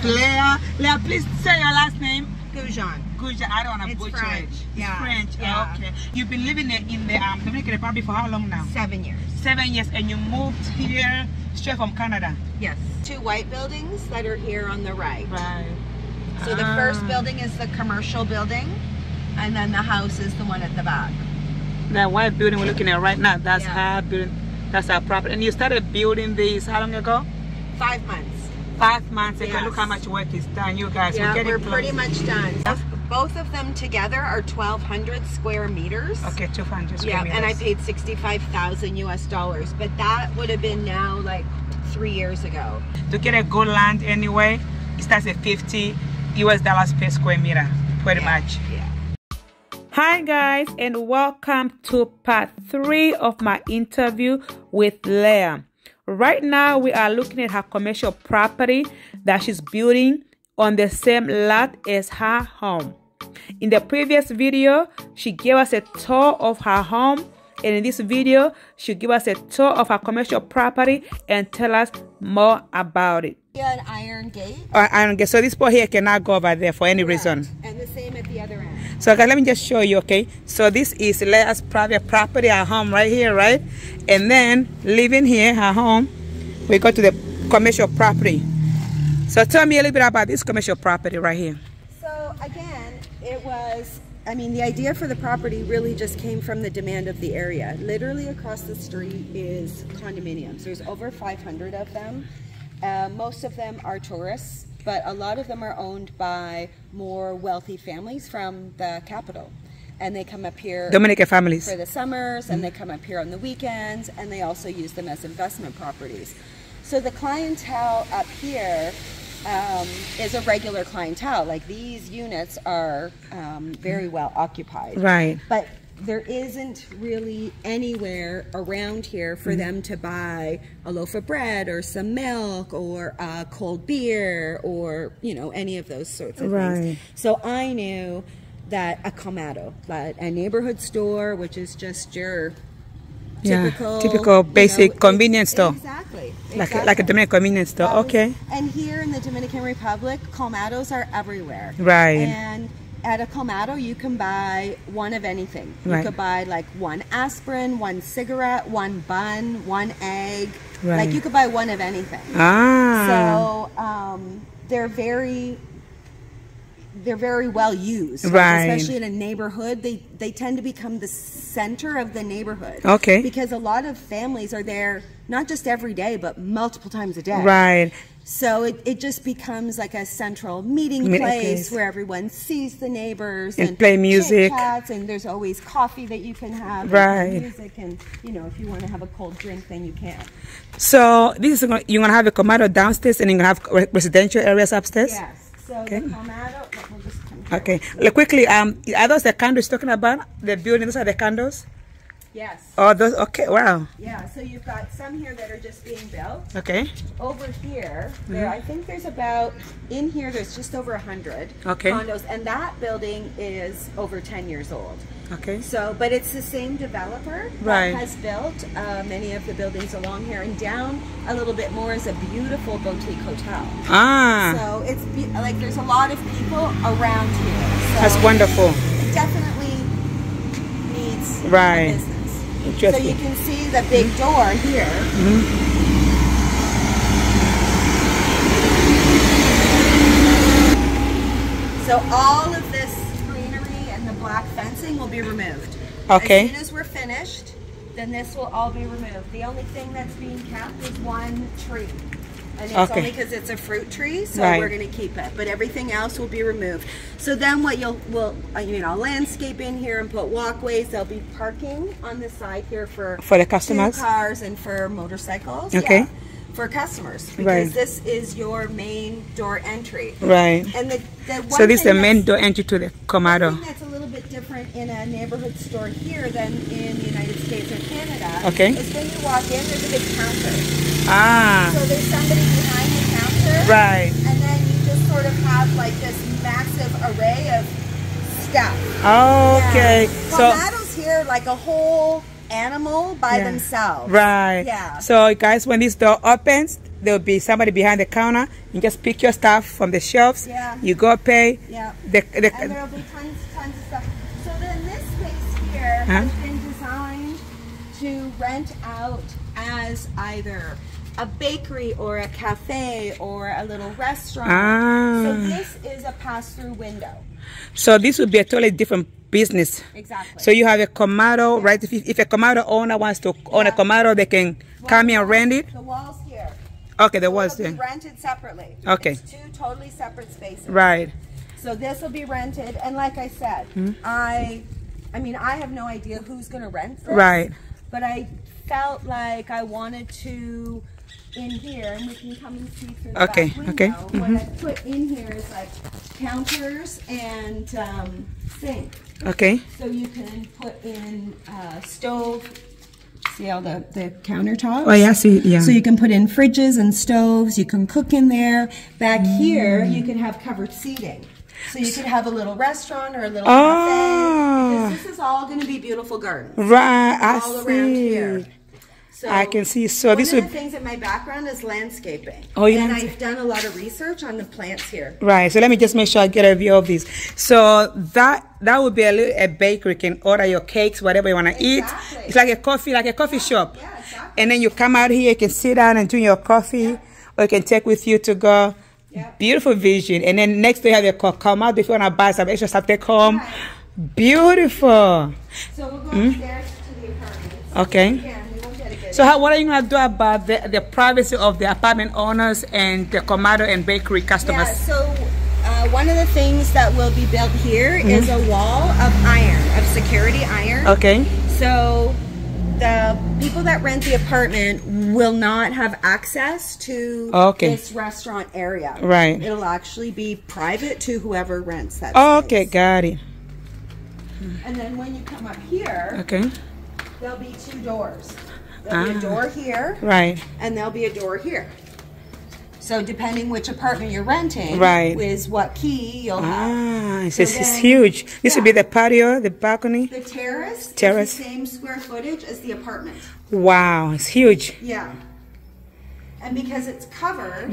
Leah. Leah, please say your last name. Goujon. Goujon. I don't want to butcher it. It's Yeah. French. Yeah. Oh, okay. You've been living in the Dominican Republic for how long now? 7 years. 7 years, and you moved here straight from Canada. Yes. 2 white buildings that are here on the right. Right. So the first building is the commercial building, and then the house is the one at the back. That white building we're looking at right now, that's our building. That's our property. And you started building this how long ago? 5 months. 5 months ago. Yes. Look how much work is done, you guys. Yeah, we're pretty much done. Both of them together are 1,200 square meters. Okay, 200 square yeah, meters. and I paid $65,000 US, but that would have been now like 3 years ago. To get a good land anyway, it starts at $50 US per square meter, pretty much. Yeah. Hi guys, and welcome to part 3 of my interview with Leah. Right now we are looking at her commercial property that she's building on the same lot as her home. In the previous video, she gave us a tour of her home, and in this video, she'll give us a tour of her commercial property and tell us more about it. Yeah, an iron gate. Iron gate. So this part here cannot go over there for any reason. And the same at the other end. So guys, let me just show you, okay? So this is Leah's private property, her home right here, right? And then living here, her home, we go to the commercial property. So tell me a little bit about this commercial property right here. So again, it was, I mean, the idea for the property really just came from the demand of the area. Literally across the street is condominiums. There's over 500 of them. Most of them are tourists, but a lot of them are owned by more wealthy families from the capital. And they come up here Dominican families for the summers, and they come up here on the weekends, and they also use them as investment properties. So the clientele up here is a regular clientele. Like these units are very well occupied. Right. But there isn't really anywhere around here for them to buy a loaf of bread or some milk or a cold beer or, you know, any of those sorts of things. So I knew that a Comado, a neighborhood store, which is just your typical basic convenience store. Exactly. Like a Dominican convenience store. Okay. And here in the Dominican Republic, Comados are everywhere. Right. And at a Comado, you can buy one of anything. You could buy like 1 aspirin, 1 cigarette, 1 bun, 1 egg. Like you could buy one of anything. So they're very well used, especially in a neighborhood. They tend to become the center of the neighborhood. Okay. Because a lot of families are there not just every day, but multiple times a day. Right. So it just becomes like a central meeting place where everyone sees the neighbors and play music. Chats, and there's always coffee that you can have. And music, and you know, if you want to have a cold drink, then you can. So this is you're gonna have a Comado downstairs, and you're gonna have residential areas upstairs. Yes. So the Comado. We'll just come here. Okay. Quickly, are those the condos talking about? The buildings are the condos? Yes. Oh, those. Okay. Wow. Yeah. So you've got some here that are just being built. Okay. Over here, I think there's about there's just over 100 condos, and that building is over 10 years old. Okay. So, but it's the same developer that has built many of the buildings along here, and down a little bit more is a beautiful boutique hotel. So it's like there's a lot of people around here. So that's wonderful. It definitely needs a business. So you can see the big door here. So all of this greenery and the black fencing will be removed. Okay. As soon as we're finished, then this will all be removed. The only thing that's being kept is 1 tree. And it's only because it's a fruit tree, so we're going to keep it. But everything else will be removed. So then what I'll landscape in here and put walkways. There'll be parking on the side here for the customers, 2 cars, and for motorcycles. Okay. For customers, because this is your main door entry. Right. And so this is the main door entry to the Comado. One thing that's a little bit different in a neighborhood store here than in the United States or Canada is when you walk in, there's a big counter. So there's somebody behind the counter. Right. And then you just sort of have like this massive array of stuff. Okay. So Comado's here like a whole animal by themselves. Right. Yeah. So guys, when this door opens, there will be somebody behind the counter. You just pick your stuff from the shelves. Yeah. You go pay. Yeah. And there will be tons of stuff. So then this space here has been designed to rent out as either a bakery or a cafe or a little restaurant. So this is a pass-through window. So this would be a totally different business. Exactly. So you have a Comado, right? If a Comado owner wants to own a Comado, they can come here and rent it. The wall's here. Okay, the wall's there. Rented separately. Okay. It's two totally separate spaces. Right. So this will be rented, and like I said, I mean, I have no idea who's going to rent this. Right. But I felt like I wanted to in here, and we can come and see through the back window. What I put in here is like counters and sink. Okay. So you can put in stove. See all the countertops? Oh yeah, see, yeah. So you can put in fridges and stoves. You can cook in there. Back here, you can have covered seating. So you could have a little restaurant or a little cafe. Because this is all going to be beautiful gardens. Right, all around here. So I can see. So this one of the things in my background is landscaping. Oh, yeah. And I've done a lot of research on the plants here. Right. So let me just make sure I get a view of this. So that would be a bakery. You can order your cakes, whatever you want to eat. It's like a coffee shop. Yeah, exactly. And then you come out here, you can sit down and drink your coffee, or you can take with you to go. Yep. Beautiful vision. And then next you have your Comado if you want to buy some extra stuff, take home. Right. Beautiful. So we'll go upstairs to the apartments. Okay. Yeah, we won't get a good so what are you going to do about the privacy of the apartment owners and the Comado and bakery customers? Yeah, so one of the things that will be built here is a wall of iron, of security iron. Okay. So the people that rent the apartment will not have access to this restaurant area. Right. It'll actually be private to whoever rents that Okay, space. got it. And then when you come up here, there'll be two doors. There'll be a door here. Right. And there'll be a door here. So depending which apartment you're renting, is what key you'll have. So this is huge. This would be the patio, the balcony. The terrace is the same square footage as the apartment. Wow, it's huge. Yeah. And because it's covered,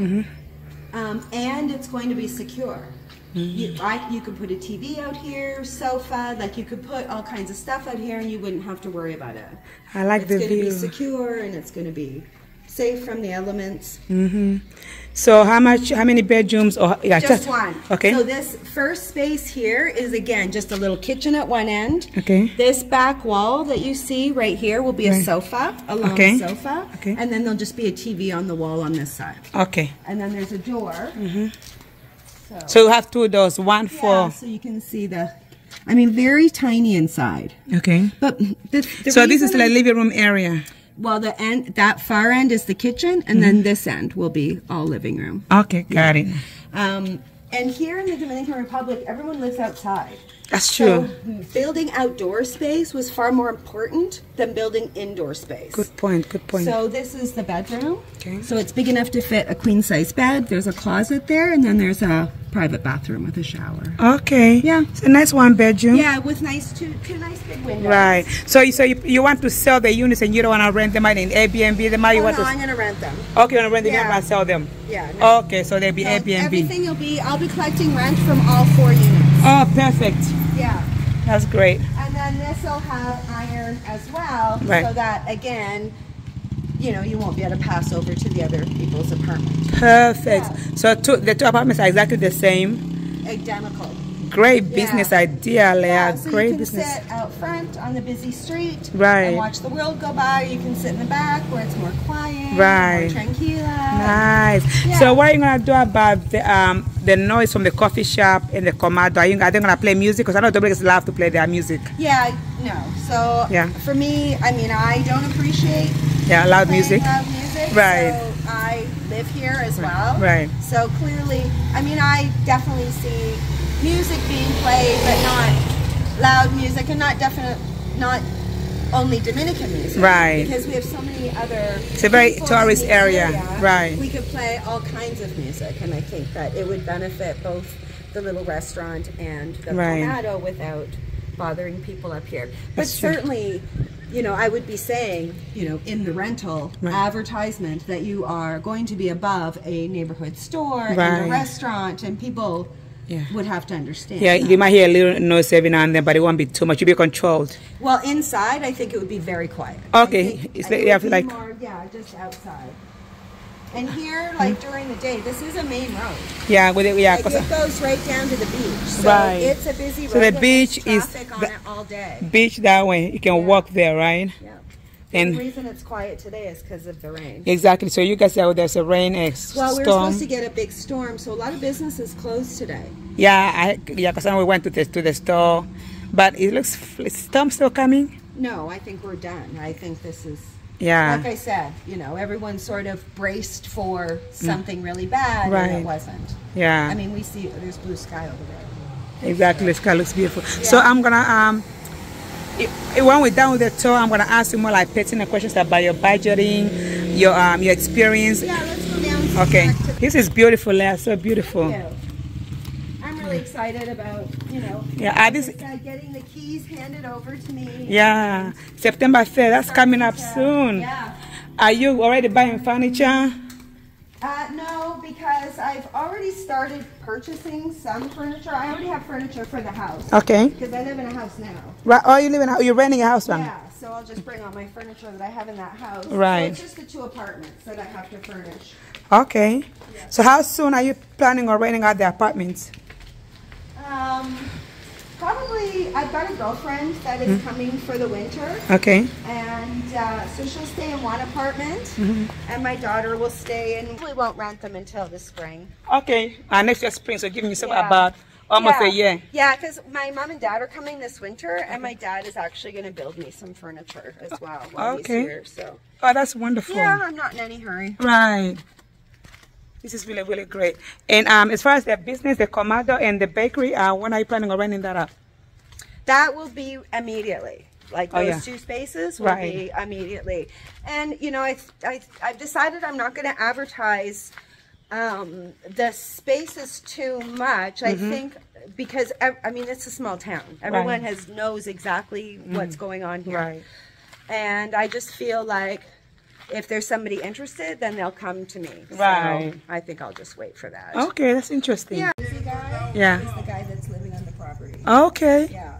and it's going to be secure. You could put a TV out here, sofa, like you could put all kinds of stuff out here and you wouldn't have to worry about it. I like the view. It's going to be secure and it's going to be safe from the elements. So how many bedrooms? Just one. Okay. So this first space here is again just a little kitchen at one end. Okay. This back wall that you see right here will be a sofa, a long sofa. Okay. And then there'll just be a TV on the wall on this side. Okay. And then there's a door. So you have two doors, one for... so you can see very tiny inside. Okay. But so this is the living room area. Well, that far end is the kitchen, and then this end will be all living room. Okay, got it. And here in the Dominican Republic, everyone lives outside. That's true. So building outdoor space was far more important than building indoor space. Good point, good point. So this is the bedroom. Okay. So it's big enough to fit a queen-size bed. There's a closet there, and then there's a private bathroom with a shower. Okay. Yeah. It's a nice one bedroom. Yeah, with two nice big windows. Right. So you want to sell the units and you don't want to rent them out in Airbnb? I'm going to rent them. Okay, you want to rent them and sell them? Yeah. No. Okay, so they'll be Airbnb. Everything I'll be collecting rent from all 4 units. Oh, perfect. Yeah. That's great. And then this will have iron as well, so that again, you won't be able to pass over to the other people's apartment. Perfect. Yeah. So the two apartments are exactly the same. Identical. Great business idea, Leah. Yeah, so great you can business. sit out front on the busy street and watch the world go by. You can sit in the back where it's more quiet, more tranquila. Nice. Yeah. So what are you gonna do about the noise from the coffee shop and the Comado? Are they gonna play music? Because I know Dominicans love to play their music. Yeah, no. So for me, I don't appreciate loud music. Right. So I live here as well. Right. So clearly, I definitely see music being played, but not loud music, and not only Dominican music. Right. Because we have so many other. It's a very tourist area. Right. We could play all kinds of music, and I think that it would benefit both the little restaurant and the Comado without bothering people up here. But certainly, you know, I would be saying, you know, in the rental advertisement that you are going to be above a neighborhood store and a restaurant, and people would have to understand. Yeah, you might hear a little noise every now and then, but it won't be too much. You'll be controlled. Well, inside, I think it would be very quiet. Okay, you have to like more, just outside. And here, like during the day, this is a main road. Yeah, with it goes right down to the beach. So it's a busy road. So the beach is on it all day. Beach that way. You can walk there, right? Yeah. And the reason it's quiet today is because of the rain. Exactly. So you guys said there's a rain storm. Well, we're supposed to get a big storm, so a lot of businesses closed today. Yeah, because we went to the store, but it looks storm still coming. No, I think we're done. I think this is. Yeah. Like I said, you know, everyone sort of braced for something really bad, and it wasn't. Yeah. I mean, we see there's blue sky over there. Exactly, the sky looks beautiful. Yeah. So I'm gonna when we're done with the tour, I'm gonna ask you more like pertinent questions about your budgeting, your experience. Yeah, let's go down. Okay. This is beautiful, Leah. So beautiful. Thank you. I'm really excited about, you know, getting the keys handed over to me. Yeah, September 3rd, that's coming up soon. Yeah. Are you already buying furniture? No, because I've already started purchasing some furniture. I already have furniture for the house. Okay. Because I live in a house now. Right. Oh, you're renting a house now? Yeah, so I'll just bring all my furniture that I have in that house. Right. So it's just the 2 apartments that I have to furnish. Okay. Yeah. So how soon are you planning on renting out the apartments? Probably, I've got a girlfriend that is coming for the winter. Okay. And so she'll stay in one apartment, and my daughter will stay, and we won't rent them until the spring. Okay. Next year spring, so giving you about almost a year. Yeah, because my mom and dad are coming this winter, and my dad is actually going to build me some furniture as well while he's here. So. Oh, that's wonderful. Yeah, I'm not in any hurry. Right. This is really, really great. And as far as the business, the Comado and the bakery, when are you planning on renting that up? That will be immediately. Like those 2 spaces will be immediately. And, you know, I've decided I'm not going to advertise the spaces too much. I think because, I mean, it's a small town. Everyone knows exactly what's going on here. Right. And I just feel like if there's somebody interested, then they'll come to me. Right. So I think I'll just wait for that. Okay, that's interesting. Yeah. This guy is the guy that's living on the property. Okay. Yeah.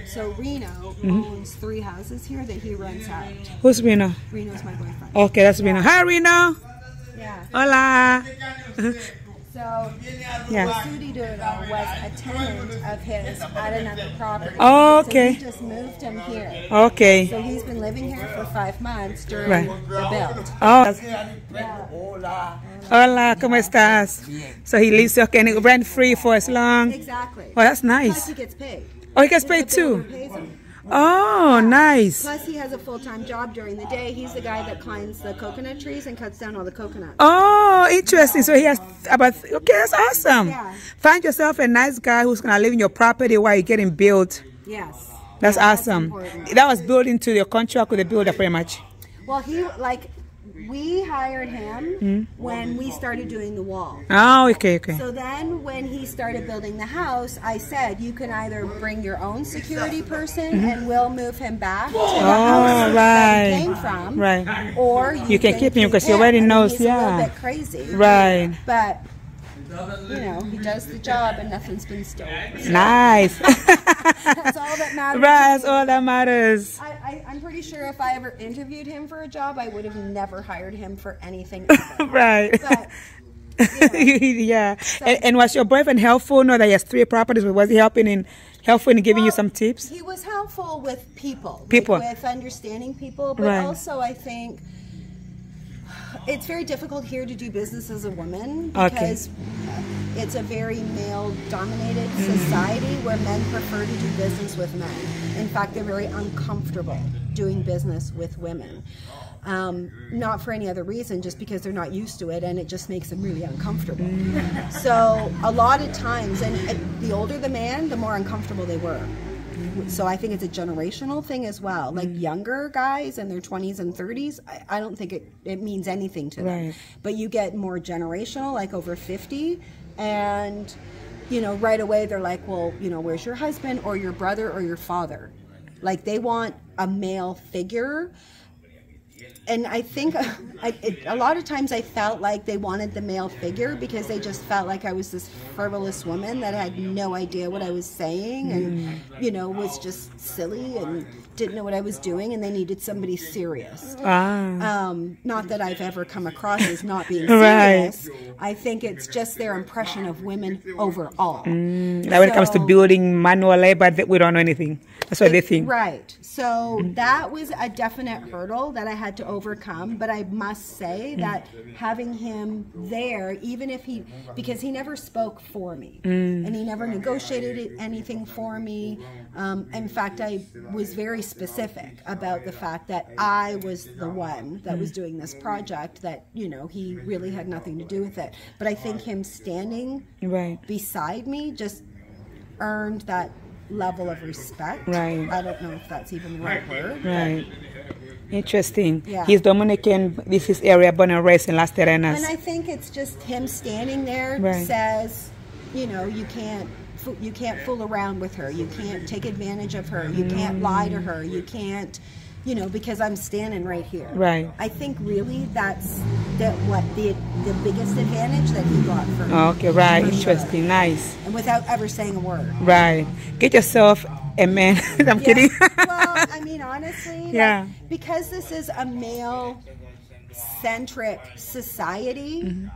So Reno owns 3 houses here that he rents out. Who's Reno? Reno's my boyfriend. Okay, that's Reno. Hi, Reno. Yeah. Hola. So Sudi Dodo was a tenant of his at another property. Okay. So he just moved him here. Okay. So he's been living here for 5 months during the build. Oh. Yeah. Hola, ¿cómo estás? So he lives okay, rent free for as long? Exactly. Oh, that's nice. Plus he gets paid. Oh, he gets paid too? Oh, nice. Plus he has a full-time job during the day. He's the guy that climbs the coconut trees and cuts down all the coconuts. Oh, interesting. So he has okay, that's awesome. Yeah. Find yourself a nice guy who's going to live in your property while you're getting built. Yes. That's awesome. That was built into your contract with the builder pretty much. Well, we hired him when we started doing the wall. Oh, okay. So then when he started building the house, I said, you can either bring your own security person and we'll move him back to the house that he came from. Right. Or you can keep him because he already knows, he's a little bit crazy. Right. But, you know, he does the job and nothing's been stolen. So. Nice. That's all that matters. Right, that's all that matters. I'm pretty sure if I ever interviewed him for a job, I would have never hired him for anything ever. Right. But, you know, yeah. So, and was your boyfriend helpful? Know that he has 3 properties, but was he helpful in giving you some tips? He was helpful with people. With understanding people, but also I think it's very difficult here to do business as a woman because it's a very male-dominated society where men prefer to do business with men. In fact, they're very uncomfortable doing business with women. Not for any other reason, just because they're not used to it, and it just makes them really uncomfortable. So a lot of times, and the older the man, the more uncomfortable they were. So I think it's a generational thing as well. Like younger guys in their 20s and 30s, I don't think it means anything to them. But you get more generational, like over 50, and, you know, right away they're like, well, you know, where's your husband or your brother or your father? Like they want a male figure. And I think a lot of times I felt like they wanted the male figure because they just felt like I was this frivolous woman that had no idea what I was saying and, you know, was just silly and didn't know what I was doing, and they needed somebody serious. Not that I've ever come across as not being serious. Right. I think it's just their impression of women overall. Now when it comes to building manual labor, we don't know anything. That's what they think. Right. So that was a definite hurdle that I had to overcome. But I must say that having him there, even if because he never spoke for me and he never negotiated anything for me. In fact, I was very specific about the fact that I was the one that was doing this project, that, you know, he really had nothing to do with it. But I think him standing beside me just earned that level of respect. Right. I don't know if that's even the right word. Right. Interesting. Yeah. He's Dominican. This is area born and raised in Las Terrenas. And I think it's just him standing there says, you know, you can't fool around with her. You can't take advantage of her. You can't lie to her. You can't, you know, because I'm standing right here. Right. I think really that's what the biggest advantage that he got for me. Okay, right. Interesting. Nice. And without ever saying a word. Right. Get yourself a man. I'm kidding. Well, I mean, honestly, like, because this is a male-centric society,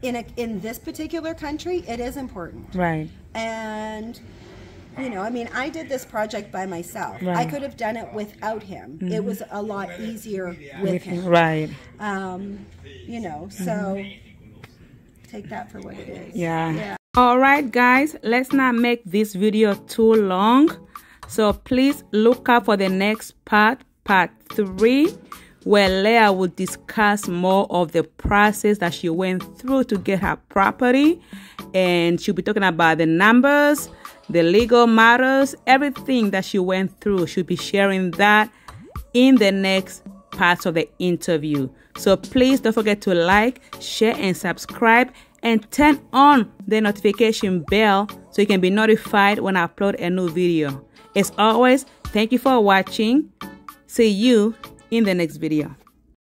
in this particular country, it is important. Right. And, you know, I mean, I did this project by myself. Right. I could have done it without him. It was a lot easier with him. Right. You know, so take that for what it is. Yeah. All right, guys, let's not make this video too long. So please look out for the next part 3, where Leah will discuss more of the process that she went through to get her property. And she'll be talking about the numbers, the legal matters, everything that she went through. She'll be sharing that in the next parts of the interview. So please don't forget to like, share, and subscribe, and turn on the notification bell so you can be notified when I upload a new video. As always, thank you for watching. See you in the next video.